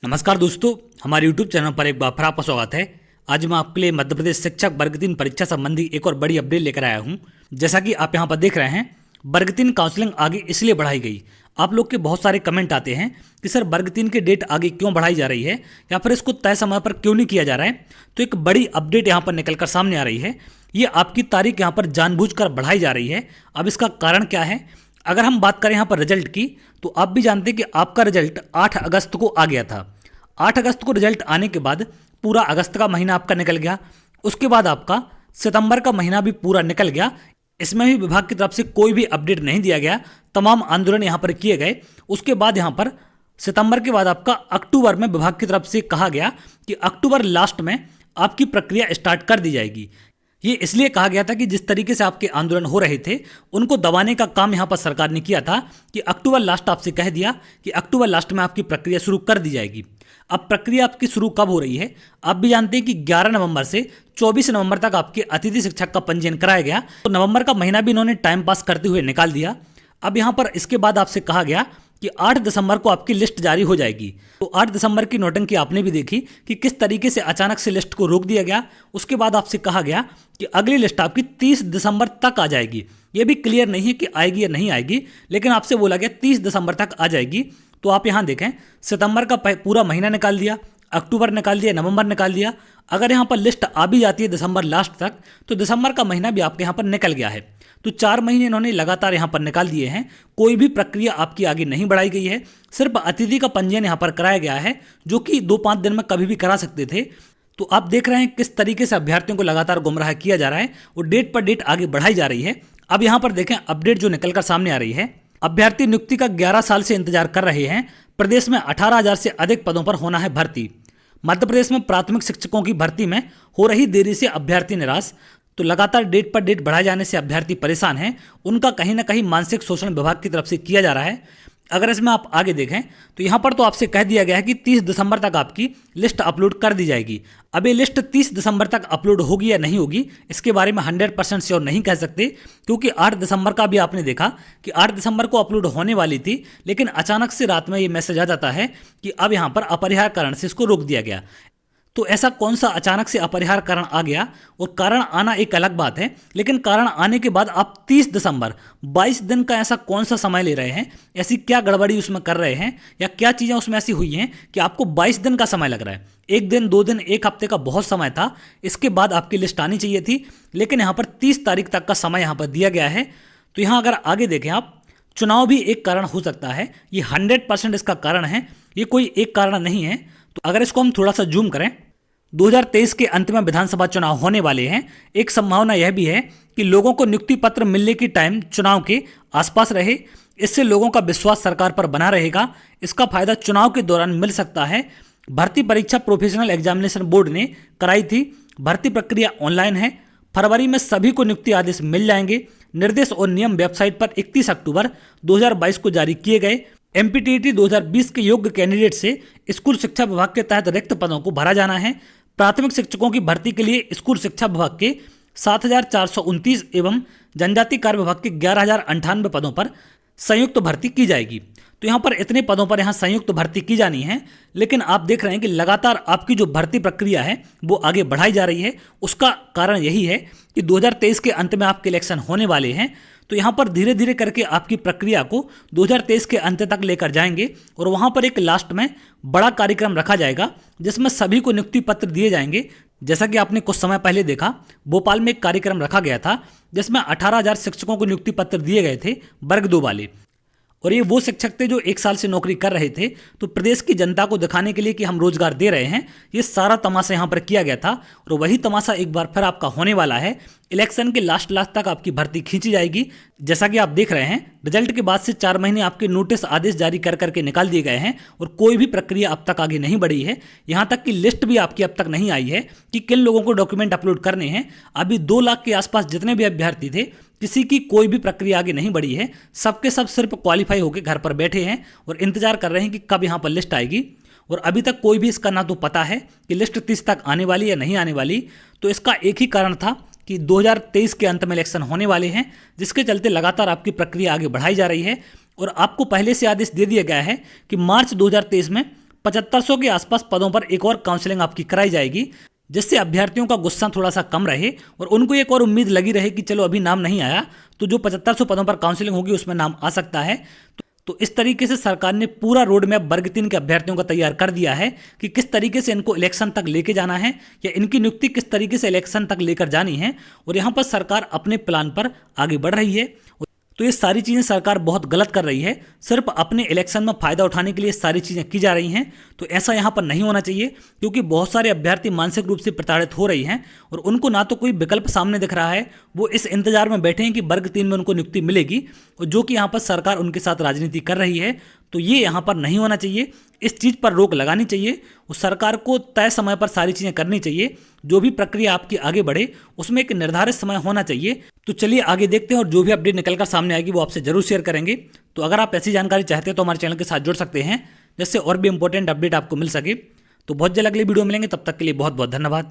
नमस्कार दोस्तों, हमारे YouTube चैनल पर एक बार फिर आपका स्वागत है। आज मैं आपके लिए मध्य प्रदेश शिक्षक वर्ग 3 परीक्षा संबंधी एक और बड़ी अपडेट लेकर आया हूं। जैसा कि आप यहां पर देख रहे हैं, वर्ग 3 काउंसलिंग आगे इसलिए बढ़ाई गई। आप लोग के बहुत सारे कमेंट आते हैं कि सर वर्ग 3 की डेट आगे क्यों बढ़ाई जा रही है या फिर इसको तय समय पर क्यों नहीं किया जा रहा है। तो एक बड़ी अपडेट यहाँ पर निकलकर सामने आ रही है। ये आपकी तारीख यहाँ पर जानबूझकर बढ़ाई जा रही है। अब इसका कारण क्या है? अगर हम बात करें यहाँ पर रिजल्ट की, तो आप भी जानते हैं कि आपका रिजल्ट 8 अगस्त को आ गया था। 8 अगस्त को रिजल्ट आने के बाद पूरा अगस्त का महीना आपका निकल गया। उसके बाद आपका सितंबर का महीना भी पूरा निकल गया। इसमें भी विभाग की तरफ से कोई भी अपडेट नहीं दिया गया। तमाम आंदोलन यहाँ पर किए गए। उसके बाद यहाँ पर सितंबर के बाद आपका अक्टूबर में विभाग की तरफ से कहा गया कि अक्टूबर लास्ट में आपकी प्रक्रिया स्टार्ट कर दी जाएगी। ये इसलिए कहा गया था कि जिस तरीके से आपके आंदोलन हो रहे थे उनको दबाने का काम यहाँ पर सरकार ने किया था कि अक्टूबर लास्ट आपसे कह दिया कि अक्टूबर लास्ट में आपकी प्रक्रिया शुरू कर दी जाएगी। अब प्रक्रिया आपकी शुरू कब हो रही है? आप भी जानते हैं कि 11 नवंबर से 24 नवंबर तक आपके अतिथि शिक्षक का पंजीयन कराया गया। तो नवंबर का महीना भी इन्होंने टाइम पास करते हुए निकाल दिया। अब यहाँ पर इसके बाद आपसे कहा गया कि 8 दिसंबर को आपकी लिस्ट जारी हो जाएगी। तो 8 दिसंबर की नौटंकी आपने भी देखी कि किस तरीके से अचानक से लिस्ट को रोक दिया गया। उसके बाद आपसे कहा गया कि अगली लिस्ट आपकी 30 दिसंबर तक आ जाएगी। ये भी क्लियर नहीं है कि आएगी या नहीं आएगी, लेकिन आपसे बोला गया 30 दिसंबर तक आ जाएगी। तो आप यहाँ देखें, सितंबर का पूरा महीना निकाल दिया, अक्टूबर निकाल दिया, नवंबर निकाल दिया। अगर यहाँ पर लिस्ट आ भी जाती है दिसंबर लास्ट तक, तो दिसंबर का महीना भी आपके यहाँ पर निकल गया है। तो 4 महीने इन्होंने लगातार यहाँ पर निकाल दिए हैं। कोई भी प्रक्रिया आपकी आगे नहीं बढ़ाई गई है। सिर्फ अतिथि का पंजीयन यहाँ पर कराया गया है, जो कि 2-5 दिन में कभी भी करा सकते थे। तो आप देख रहे हैं किस तरीके से अभ्यर्थियों को लगातार गुमराह किया जा रहा है और डेट पर डेट आगे बढ़ाई जा रही है। अब यहाँ पर देखें अपडेट जो निकलकर सामने आ रही है। अभ्यर्थी नियुक्ति का 11 साल से इंतजार कर रहे हैं। प्रदेश में 18,000 से अधिक पदों पर होना है भर्ती। मध्य प्रदेश में प्राथमिक शिक्षकों की भर्ती में हो रही देरी से अभ्यर्थी निराश। तो लगातार डेट पर डेट बढ़ाए जाने से अभ्यर्थी परेशान हैं। उनका कहीं ना कहीं मानसिक शोषण विभाग की तरफ से किया जा रहा है। अगर इसमें आप आगे देखें तो यहाँ पर तो आपसे कह दिया गया है कि 30 दिसंबर तक आपकी लिस्ट अपलोड कर दी जाएगी। अब ये लिस्ट 30 दिसंबर तक अपलोड होगी या नहीं होगी, इसके बारे में 100% श्योर नहीं कह सकते, क्योंकि 8 दिसंबर का भी आपने देखा कि 8 दिसंबर को अपलोड होने वाली थी, लेकिन अचानक से रात में ये मैसेज आ जाता है कि अब यहाँ पर अपरिहार्य कारण से इसको रोक दिया गया। तो ऐसा कौन सा अचानक से अपरिहार्य कारण आ गया? और कारण आना एक अलग बात है, लेकिन कारण आने के बाद आप 30 दिसंबर 22 दिन का ऐसा कौन सा समय ले रहे हैं? ऐसी क्या गड़बड़ी उसमें कर रहे हैं या क्या चीज़ें उसमें ऐसी हुई हैं कि आपको 22 दिन का समय लग रहा है? 1 दिन, 2 दिन, 1 हफ्ते का बहुत समय था। इसके बाद आपकी लिस्ट आनी चाहिए थी, लेकिन यहाँ पर 30 तारीख तक का समय यहाँ पर दिया गया है। तो यहाँ अगर आगे देखें आप, चुनाव भी एक कारण हो सकता है। ये 100% इसका कारण है, ये कोई एक कारण नहीं है। तो अगर इसको हम थोड़ा सा जूम करें, 2023 के अंत में विधानसभा चुनाव होने वाले हैं। एक संभावना यह भी है कि लोगों को नियुक्ति पत्र मिलने की टाइम चुनाव के आसपास रहे। इससे लोगों का विश्वास सरकार पर बना रहेगा। इसका फायदा चुनाव के दौरान मिल सकता है। भर्ती परीक्षा प्रोफेशनल एग्जामिनेशन बोर्ड ने कराई थी। भर्ती प्रक्रिया ऑनलाइन है। फरवरी में सभी को नियुक्ति आदेश मिल जाएंगे। निर्देश और नियम वेबसाइट पर 31 अक्टूबर 2022 को जारी किए गए। एमपीटीईटी 2020 के योग्य कैंडिडेट से स्कूल शिक्षा विभाग के तहत रिक्त पदों को भरा जाना है। प्राथमिक शिक्षकों की भर्ती के लिए स्कूल शिक्षा विभाग के 7,429 एवं जनजातीय कार्य विभाग के 11,098 पदों पर संयुक्त भर्ती की जाएगी। तो यहाँ पर इतने पदों पर यहाँ संयुक्त भर्ती की जानी है। लेकिन आप देख रहे हैं कि लगातार आपकी जो भर्ती प्रक्रिया है वो आगे बढ़ाई जा रही है। उसका कारण यही है कि 2023 के अंत में आपके इलेक्शन होने वाले हैं। तो यहाँ पर धीरे धीरे करके आपकी प्रक्रिया को 2023 के अंत तक लेकर जाएंगे और वहाँ पर एक लास्ट में बड़ा कार्यक्रम रखा जाएगा जिसमें सभी को नियुक्ति पत्र दिए जाएंगे। जैसा कि आपने कुछ समय पहले देखा, भोपाल में एक कार्यक्रम रखा गया था जिसमें 18,000 शिक्षकों को नियुक्ति पत्र दिए गए थे, वर्ग 2 वाले। और ये वो शिक्षक थे जो 1 साल से नौकरी कर रहे थे। तो प्रदेश की जनता को दिखाने के लिए कि हम रोजगार दे रहे हैं, ये सारा तमाशा यहाँ पर किया गया था। और वही तमाशा एक बार फिर आपका होने वाला है। इलेक्शन के लास्ट तक आपकी भर्ती खींची जाएगी। जैसा कि आप देख रहे हैं, रिजल्ट के बाद से 4 महीने आपके नोटिस आदेश जारी कर करके निकाल दिए गए हैं और कोई भी प्रक्रिया अब तक आगे नहीं बढ़ी है। यहाँ तक कि लिस्ट भी आपकी अब तक नहीं आई है कि किन लोगों को डॉक्यूमेंट अपलोड करने हैं। अभी 2 लाख के आसपास जितने भी अभ्यर्थी थे, किसी की कोई भी प्रक्रिया आगे नहीं बढ़ी है। सबके सब सिर्फ क्वालिफाई होकर घर पर बैठे हैं और इंतजार कर रहे हैं कि कब यहाँ पर लिस्ट आएगी। और अभी तक कोई भी इसका ना तो पता है कि लिस्ट 30 तक आने वाली या नहीं आने वाली। तो इसका एक ही कारण था कि 2023 के अंत में इलेक्शन होने वाले हैं, जिसके चलते लगातार आपकी प्रक्रिया आगे बढ़ाई जा रही है। और आपको पहले से आदेश दे दिया गया है कि मार्च 2023 में 7500 के आसपास पदों पर एक और काउंसलिंग आपकी कराई जाएगी, जिससे अभ्यर्थियों का गुस्सा थोड़ा सा कम रहे और उनको एक और उम्मीद लगी रहे कि चलो अभी नाम नहीं आया तो जो 7500 पदों पर काउंसलिंग होगी उसमें नाम आ सकता है। तो इस तरीके से सरकार ने पूरा रोड मैप वर्ग 3 के अभ्यर्थियों का तैयार कर दिया है कि किस तरीके से इनको इलेक्शन तक लेके जाना है या इनकी नियुक्ति किस तरीके से इलेक्शन तक लेकर जानी है, और यहाँ पर सरकार अपने प्लान पर आगे बढ़ रही है। तो ये सारी चीज़ें सरकार बहुत गलत कर रही है, सिर्फ अपने इलेक्शन में फ़ायदा उठाने के लिए सारी चीज़ें की जा रही हैं। तो ऐसा यहाँ पर नहीं होना चाहिए, क्योंकि बहुत सारे अभ्यर्थी मानसिक रूप से प्रताड़ित हो रही हैं और उनको ना तो कोई विकल्प सामने दिख रहा है, वो इस इंतजार में बैठे हैं कि वर्ग 3 में उनको नियुक्ति मिलेगी, और जो कि यहाँ पर सरकार उनके साथ राजनीति कर रही है। तो ये यहाँ पर नहीं होना चाहिए, इस चीज़ पर रोक लगानी चाहिए और सरकार को तय समय पर सारी चीज़ें करनी चाहिए। जो भी प्रक्रिया आपकी आगे बढ़े उसमें एक निर्धारित समय होना चाहिए। तो चलिए आगे देखते हैं और जो भी अपडेट निकलकर सामने आएगी वो आपसे जरूर शेयर करेंगे। तो अगर आप ऐसी जानकारी चाहते हैं तो हमारे चैनल के साथ जुड़ सकते हैं, जिससे और भी इंपॉर्टेंट अपडेट आपको मिल सके। तो बहुत जल्द अगली वीडियो मिलेंगे, तब तक के लिए बहुत बहुत धन्यवाद।